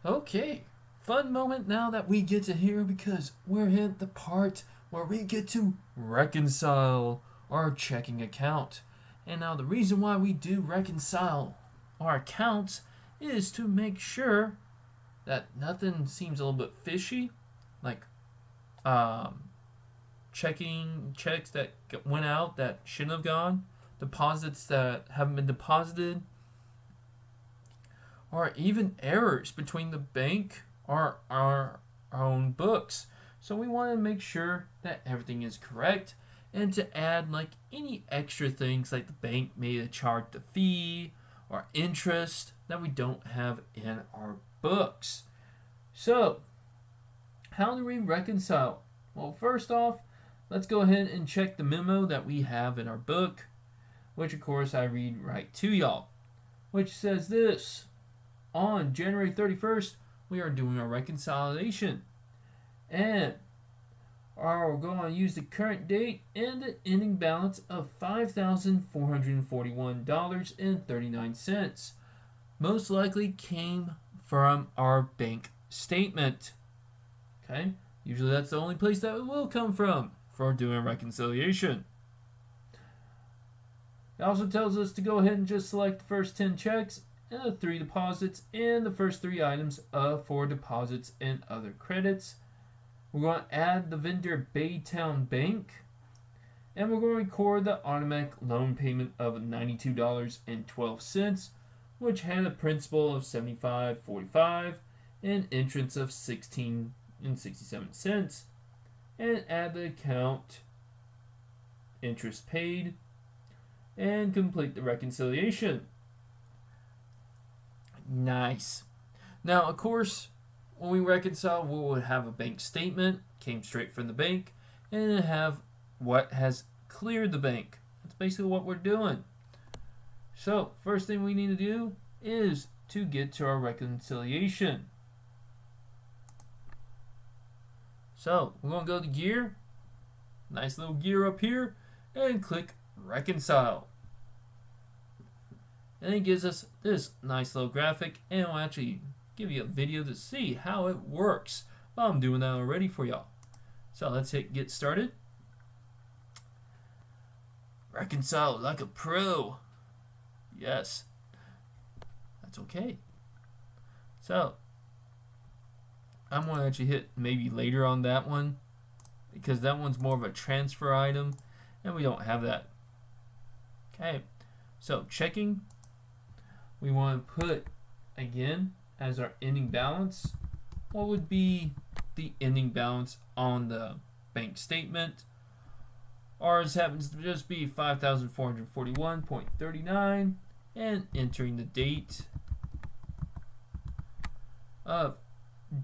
Okay, fun moment now that we get to hear because we're at the part where we get to reconcile our checking account. And now the reason why we do reconcile our accounts is to make sure that nothing seems a little bit fishy, like um, checking checks that went out that shouldn't have gone, deposits that haven't been deposited, or even errors between the bank or our own books. So we want to make sure that everything is correct and to add like any extra things like the bank may have charged a fee or interest that we don't have in our books. So, how do we reconcile? Well, first off, let's go ahead and check the memo that we have in our book, which of course I read right to y'all, which says this: on January 31st, we are doing our reconciliation. And we're going to use the current date and the ending balance of $5,441.39. Most likely came from our bank statement. Okay? Usually that's the only place that it will come from for doing reconciliation. It also tells us to go ahead and just select the first 10 checks and the 3 deposits and the first 3 items for deposits and other credits. We're going to add the vendor Baytown Bank, and we're going to record the automatic loan payment of $92.12, which had a principal of $75.45 and interest of $16.67, and add the account interest paid and complete the reconciliation. Nice. Now, of course, when we reconcile, we will have a bank statement, came straight from the bank, and then have what has cleared the bank. That's basically what we're doing. So, first thing we need to do is to get to our reconciliation. So, we're going to go to gear, nice little gear up here, and click reconcile. And it gives us this nice little graphic, and we'll actually give you a video to see how it works. Well, I'm doing that already for y'all. So let's hit get started. Reconcile like a pro. Yes, that's okay. So I'm going to actually hit maybe later on that one because that one's more of a transfer item and we don't have that. Okay, so checking, we want to put again as our ending balance what would be the ending balance on the bank statement. Ours happens to just be 5,441.39 and entering the date of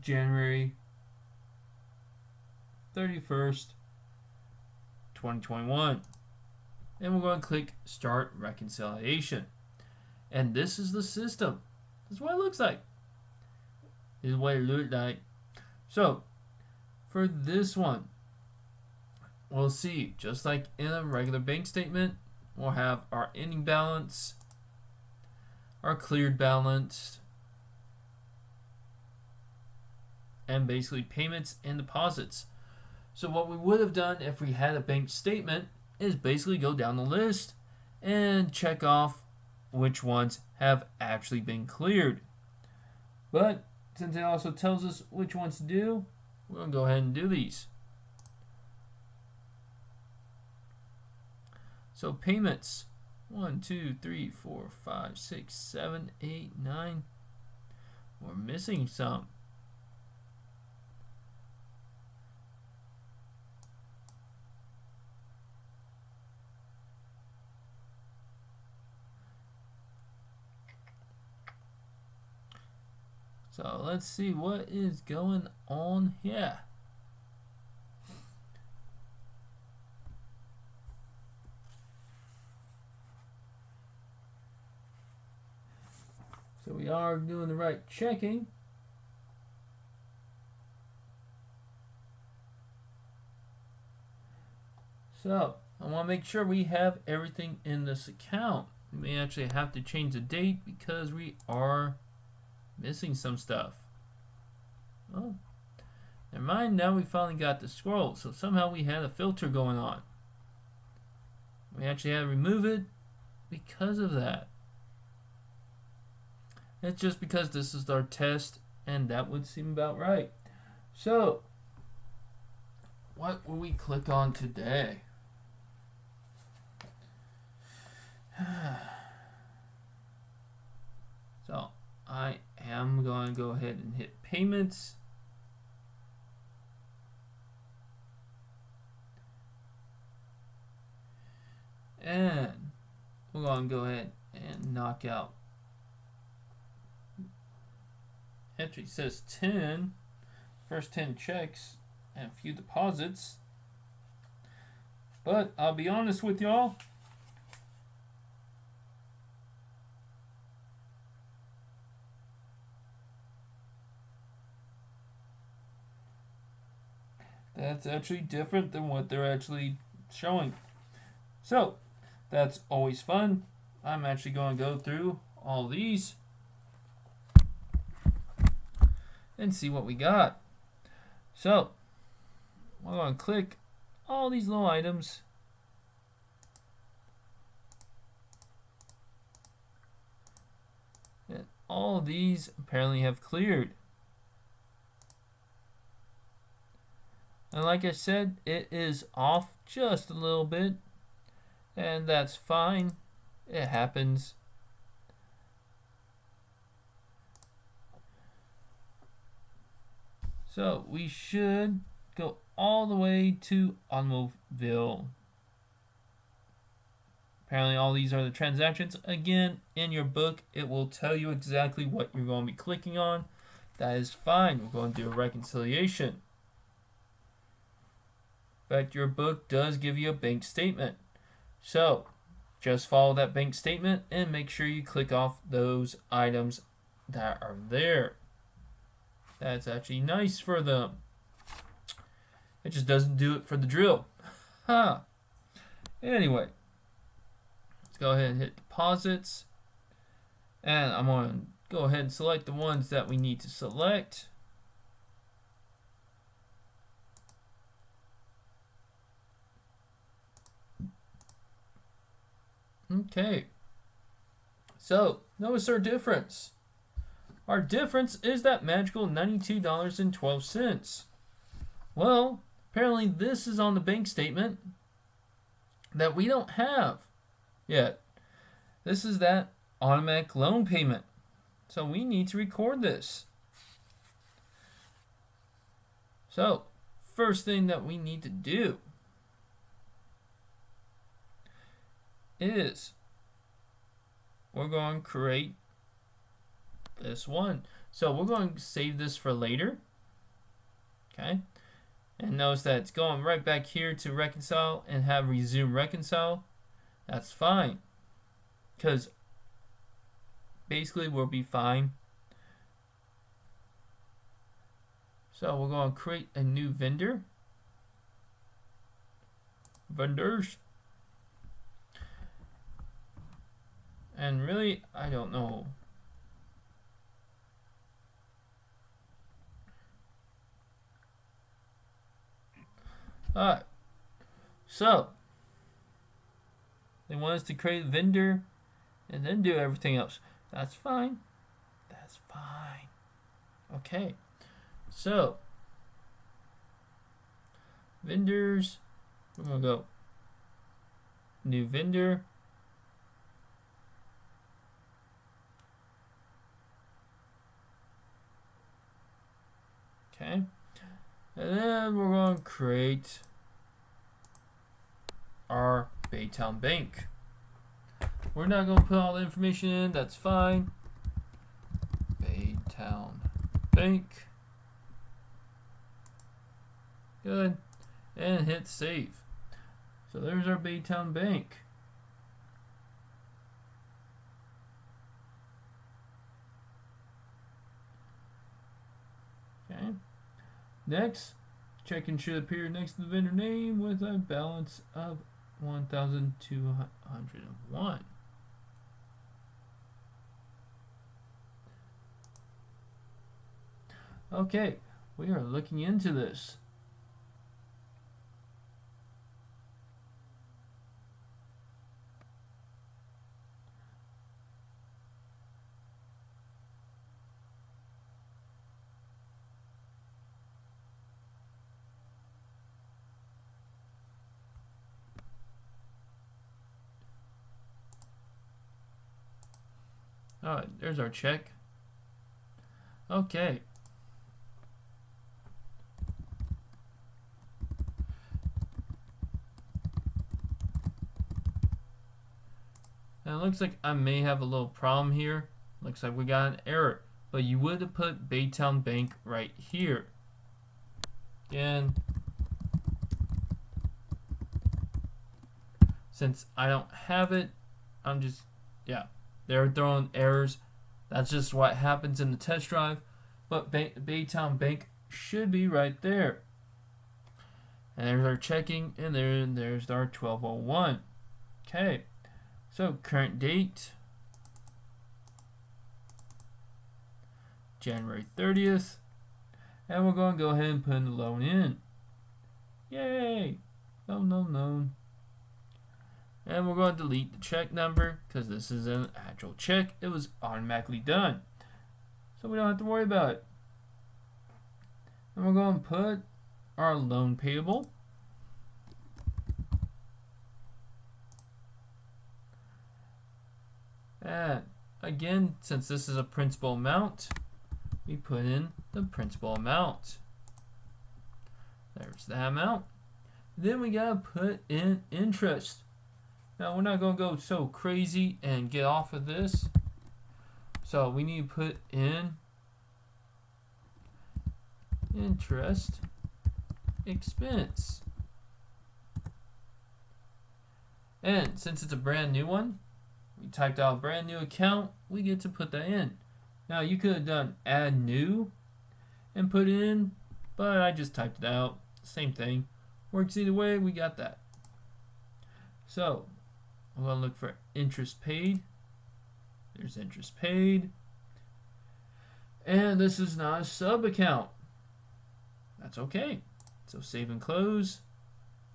January 31st, 2021. And we're going to click Start Reconciliation. And this is the system. This is what it looks like. This is what it looks like. So, for this one, we'll see, just like in a regular bank statement, we'll have our ending balance, our cleared balance, and basically payments and deposits. So what we would have done if we had a bank statement is basically go down the list and check off which ones have actually been cleared. But since it also tells us which ones to do, we're going to go ahead and do these. So payments, 1, 2, 3, 4, 5, 6, 7, 8, 9. We're missing some. So let's see what is going on here. So we are doing the right checking. So I want to make sure we have everything in this account. We may actually have to change the date because we are missing some stuff. Oh, never mind. Now we finally got the scroll. So somehow we had a filter going on. We actually had to remove it because of that. It's just because this is our test, and that would seem about right. So, what will we click on today? So, I am going to go ahead and hit payments. And we're going to go ahead and knock out. Entry says 10, first 10 checks and a few deposits. But I'll be honest with y'all. That's actually different than what they're actually showing. So, that's always fun. I'm actually going to go through all these and see what we got. So, we're going to click all these little items. And all of these apparently have cleared. And like I said, it is off just a little bit. And that's fine. It happens. So we should go all the way to Automobile. Apparently all these are the transactions. Again, in your book, it will tell you exactly what you're going to be clicking on. That is fine. We're going to do a reconciliation. In fact, your book does give you a bank statement. So, just follow that bank statement and make sure you click off those items that are there. That's actually nice for them. It just doesn't do it for the drill. Huh. Anyway, let's go ahead and hit deposits. And I'm going to go ahead and select the ones that we need to select. Okay. So, notice our difference. Our difference is that magical $92.12. Well, apparently this is on the bank statement that we don't have yet. This is that automatic loan payment. So we need to record this. So, first thing that we need to do is we're going to create this one. So we're going to save this for later. Okay. And notice that it's going right back here to reconcile and have resume reconcile. That's fine. Because basically we'll be fine. So we're going to create a new vendor. Vendors. And really, I don't know. Alright. So, they want us to create a vendor and then do everything else. That's fine. That's fine. Okay. So, vendors. We're going to go new vendor. Okay. And then we're going to create our Baytown Bank. We're not going to put all the information in. That's fine. Baytown Bank. Good. And hit save. So there's our Baytown Bank. Okay. Next, check-in should appear next to the vendor name with a balance of 1,201. Okay, We are looking into this. Alright, there's our check. Okay. Now it looks like I may have a little problem here. Looks like we got an error. But you would have put Baytown Bank right here. Again, since I don't have it, I'm just, yeah, they're throwing errors. That's just what happens in the test drive. But Baytown Bank should be right there. And there's our checking, and there's our 1201. Okay, so current date, January 30th. And we're going to go ahead and put the loan in. Yay! Loan. And we're going to delete the check number because this is an actual check. It was automatically done. So we don't have to worry about it. And we're going to put our loan payable. And again, since this is a principal amount, we put in the principal amount. There's that amount. Then we gotta put in interest. Now we're not gonna go so crazy and get off of this. So we need to put in interest expense. And since it's a brand new one, we typed out a brand new account, we get to put that in. Now you could have done add new and put it in, but I just typed it out. Same thing. Works either way, we got that. So I'm going to look for interest paid. There's interest paid. And this is not a sub account. That's okay. So save and close.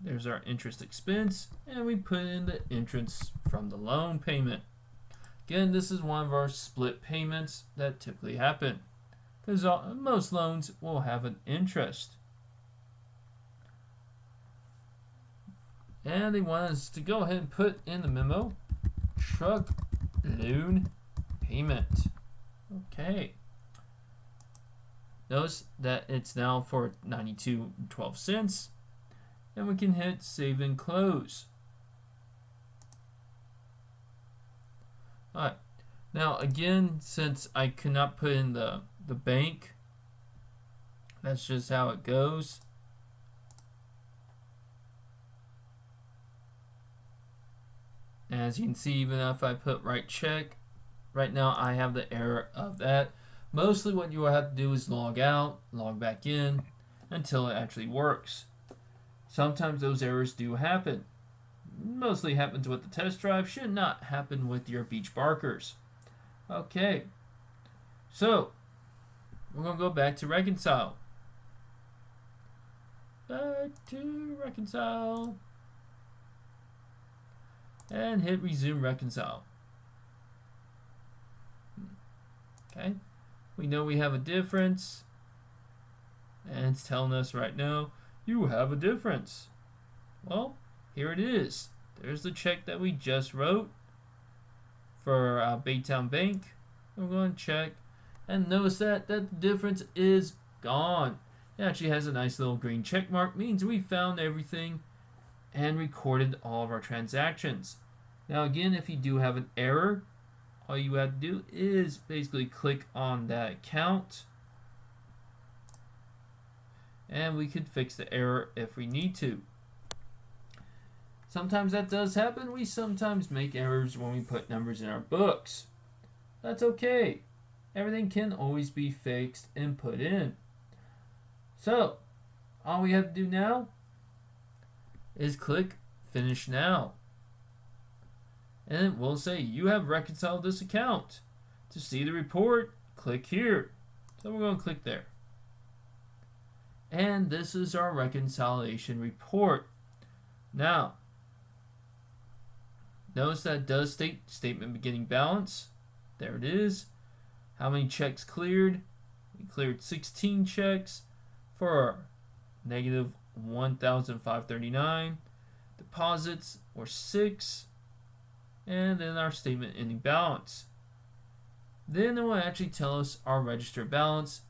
There's our interest expense. And we put in the interest from the loan payment. Again, this is one of our split payments that typically happen. Because most loans will have an interest. And they want us to go ahead and put in the memo, truck loan payment. Okay. Notice that it's now for $92.12. And we can hit save and close. Alright. Now again, since I could not put in the bank, that's just how it goes. And as you can see, even if I put right check, right now I have the error of that. Mostly what you will have to do is log out, log back in, until it actually works. Sometimes those errors do happen. Mostly happens with the test drive, should not happen with your Beach Barkers. Okay, so we're going to go back to reconcile. Back to reconcile. And hit resume reconcile. Okay, we know we have a difference, and it's telling us right now you have a difference. Well, here it is. There's the check that we just wrote for Baytown Bank. We're going to check, and notice that the difference is gone. It actually has a nice little green check mark, means we found everything and recorded all of our transactions. Now again, if you do have an error, all you have to do is basically click on that account, and we could fix the error if we need to. Sometimes that does happen. We sometimes make errors when we put numbers in our books. That's okay. Everything can always be fixed and put in. So all we have to do now is click finish now, and it will say you have reconciled this account. To see the report, click here. So we're going to click there. And this is our reconciliation report. Now, notice that it does state statement beginning balance. There it is. How many checks cleared? We cleared 16 checks for negative 1,539. Deposits were 6. And then our statement ending balance. Then it will actually tell us our registered balance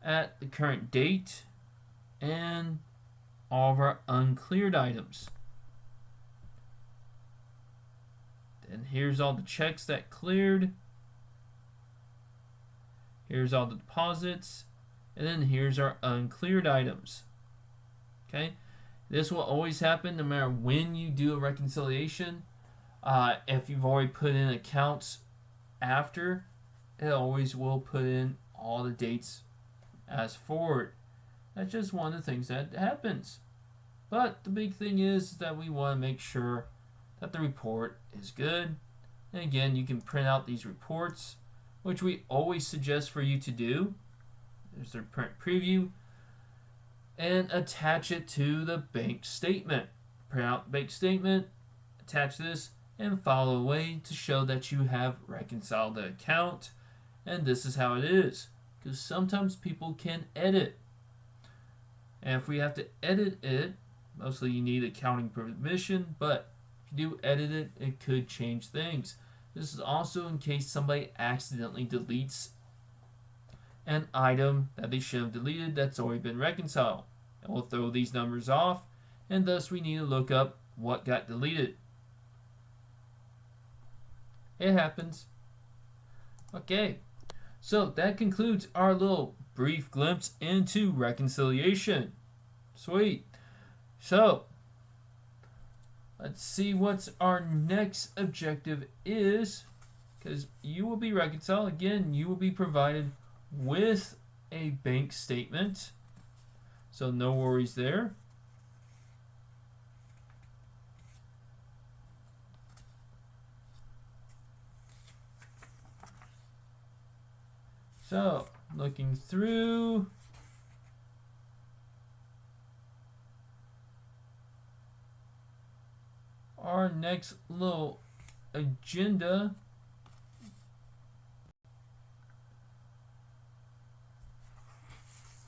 at the current date and all of our uncleared items. And here's all the checks that cleared. Here's all the deposits. And then here's our uncleared items. Okay? This will always happen no matter when you do a reconciliation. If you've already put in accounts after, it always will put in all the dates as forward. That's just one of the things that happens. But the big thing is that we want to make sure that the report is good. And again, you can print out these reports, which we always suggest for you to do. There's their print preview. And attach it to the bank statement. Print out the bank statement, attach this, and file away to show that you have reconciled the account. And this is how it is. Because sometimes people can edit. And if we have to edit it, mostly you need accounting permission, but if you do edit it, it could change things. This is also in case somebody accidentally deletes an item that they should have deleted that's already been reconciled. And we'll throw these numbers off, and thus we need to look up what got deleted. It happens. Okay, so that concludes our little brief glimpse into reconciliation. Sweet. So, let's see what our next objective is, because you will be reconciled. Again, you will be provided with a bank statement, so no worries there. So, looking through, our next little agenda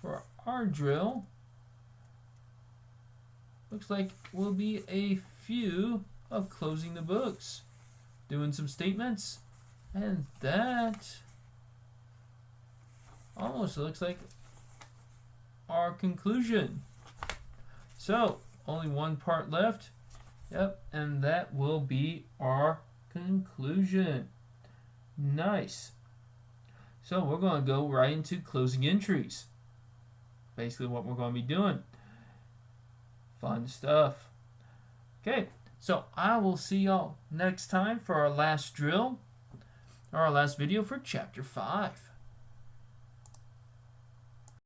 for our drill looks like will be a few of closing the books, doing some statements, and that almost looks like our conclusion. So, only one part left. Yep, and that will be our conclusion. Nice. So we're going to go right into closing entries. Basically what we're going to be doing. Fun stuff. Okay, so I will see y'all next time for our last drill, or our last video for Chapter 5.